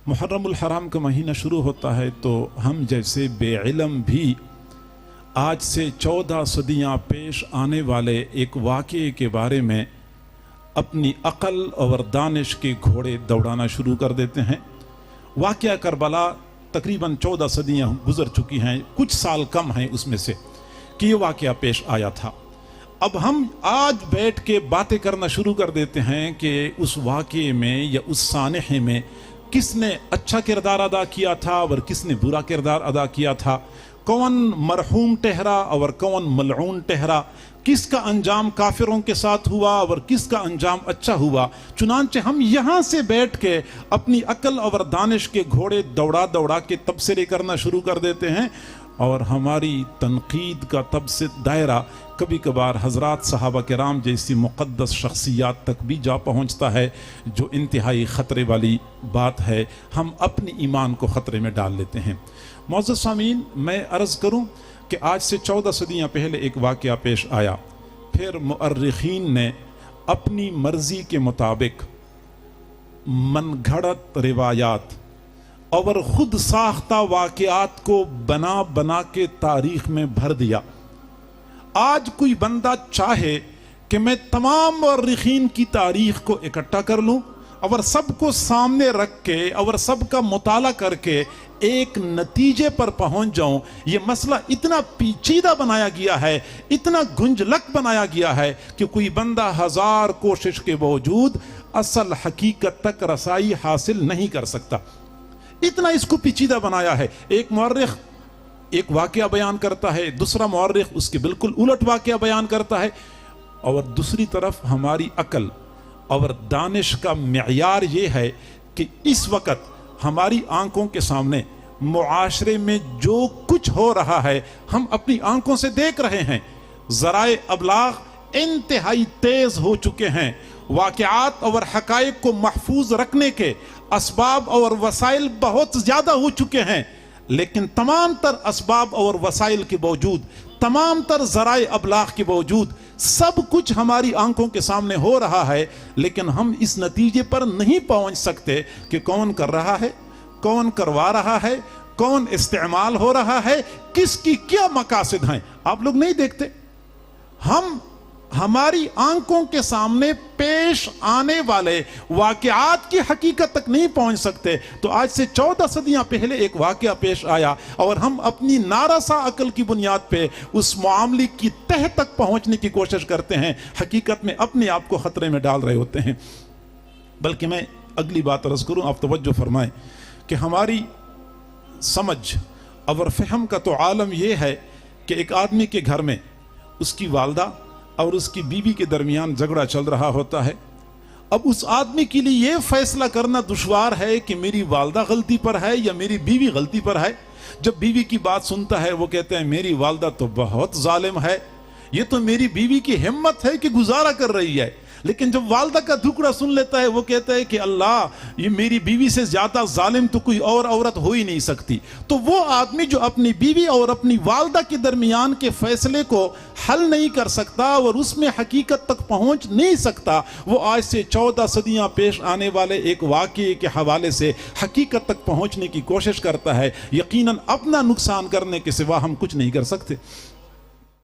محرم الحرام کا مہینہ شروع ہوتا ہے تو ہم جیسے بے علم بھی آج سے 14 صدیاں پیش آنے والے ایک واقعے کے بارے میں اپنی عقل اور دانش کے گھوڑے دوڑانا شروع کر دیتے ہیں۔ واقعہ کربلا تقریباً 14 صدیاں گزر چکی ہیں، کچھ سال کم ہیں اس میں سے کہ یہ واقعہ پیش آیا تھا۔ اب ہم آج بیٹھ کے باتیں کرنا شروع کر دیتے ہیں کہ اس واقعے میں یا اس سانحے میں کس نے اچھا کردار ادا کیا تھا اور کس نے برا کردار ادا کیا تھا، کون مرحوم ٹھہرا اور کون ملعون ٹھہرا، کس کا انجام کافروں کے ساتھ ہوا اور کس کا انجام اچھا ہوا۔ چنانچہ ہم یہاں سے بیٹھ کے اپنی عقل اور دانش کے گھوڑے دوڑا دوڑا کے تبصرے کرنا شروع کر دیتے ہیں، اور ہماری تنقید کا تب سے دائرہ کبھی کبھار حضرات صحابہ کرام جیسی مقدس شخصیات تک بھی جا پہنچتا ہے، جو انتہائی خطرے والی بات ہے۔ ہم اپنی ایمان کو خطرے میں ڈال لیتے ہیں۔ معزز سامعین، میں عرض کروں کہ آج سے 14 صدیاں پہلے ایک واقعہ پیش آیا، پھر مؤرخین نے اپنی مرضی کے مطابق من گھڑت روایات اور خود ساختہ واقعات کو بنا بنا کے تاریخ میں بھر دیا۔ آج کوئی بندہ چاہے کہ میں تمام مورخین کی تاریخ کو اکٹھا کر لوں اور سب کو سامنے رکھ کے اور سب کا مطالعہ کر کے ایک نتیجے پر پہنچ جاؤں، یہ مسئلہ اتنا پیچیدہ بنایا گیا ہے، اتنا گنجلک بنایا گیا ہے کہ کوئی بندہ ہزار کوشش کے باوجود اصل حقیقت تک رسائی حاصل نہیں کر سکتا۔ اتنا اس کو پیچیدہ بنایا ہے۔ ایک مورخ ایک واقعہ بیان کرتا ہے، دوسرا مورخ اس کے بالکل الٹ واقعہ بیان کرتا ہے، اور دوسری طرف ہماری عقل اور دانش کا معیار یہ ہے کہ اس وقت ہماری آنکھوں کے سامنے معاشرے میں جو کچھ ہو رہا ہے ہم اپنی آنکھوں سے دیکھ رہے ہیں۔ ذرائع ابلاغ انتہائی تیز ہو چکے ہیں، واقعات اور حقائق کو محفوظ رکھنے کے اسباب اور وسائل بہت زیادہ ہو چکے ہیں، لیکن تمام تر اسباب اور وسائل کے باوجود، تمام تر ذرائع ابلاغ کے باوجود سب کچھ ہماری آنکھوں کے سامنے ہو رہا ہے، لیکن ہم اس نتیجے پر نہیں پہنچ سکتے کہ کون کر رہا ہے، کون کروا رہا ہے، کون استعمال ہو رہا ہے، کس کی کیا مقاصد ہیں۔ آپ لوگ نہیں دیکھتے، ہم ہماری آنکھوں کے سامنے پیش آنے والے واقعات کی حقیقت تک نہیں پہنچ سکتے۔ تو آج سے 14 صدیاں پہلے ایک واقعہ پیش آیا اور ہم اپنی نارسا عقل کی بنیاد پہ اس معاملے کی تہ تک پہنچنے کی کوشش کرتے ہیں، حقیقت میں اپنے آپ کو خطرے میں ڈال رہے ہوتے ہیں۔ بلکہ میں اگلی بات عرض کروں، آپ توجہ فرمائیں کہ ہماری سمجھ اور فہم کا تو عالم یہ ہے کہ ایک آدمی کے گھر میں اس کی والدہ اور اس کی بیوی کے درمیان جھگڑا چل رہا ہوتا ہے۔ اب اس آدمی کے لیے یہ فیصلہ کرنا دشوار ہے کہ میری والدہ غلطی پر ہے یا میری بیوی غلطی پر ہے۔ جب بیوی کی بات سنتا ہے وہ کہتے ہیں میری والدہ تو بہت ظالم ہے، یہ تو میری بیوی کی ہمت ہے کہ گزارا کر رہی ہے۔ لیکن جب والدہ کا دھکڑا سن لیتا ہے وہ کہتا ہے کہ اللہ، یہ میری بیوی سے زیادہ ظالم تو کوئی اور عورت ہو ہی نہیں سکتی۔ تو وہ آدمی جو اپنی بیوی اور اپنی والدہ کے درمیان کے فیصلے کو حل نہیں کر سکتا اور اس میں حقیقت تک پہنچ نہیں سکتا، وہ آج سے 14 صدیاں پیش آنے والے ایک واقعے کے حوالے سے حقیقت تک پہنچنے کی کوشش کرتا ہے۔ یقیناً اپنا نقصان کرنے کے سوا ہم کچھ نہیں کر سکتے۔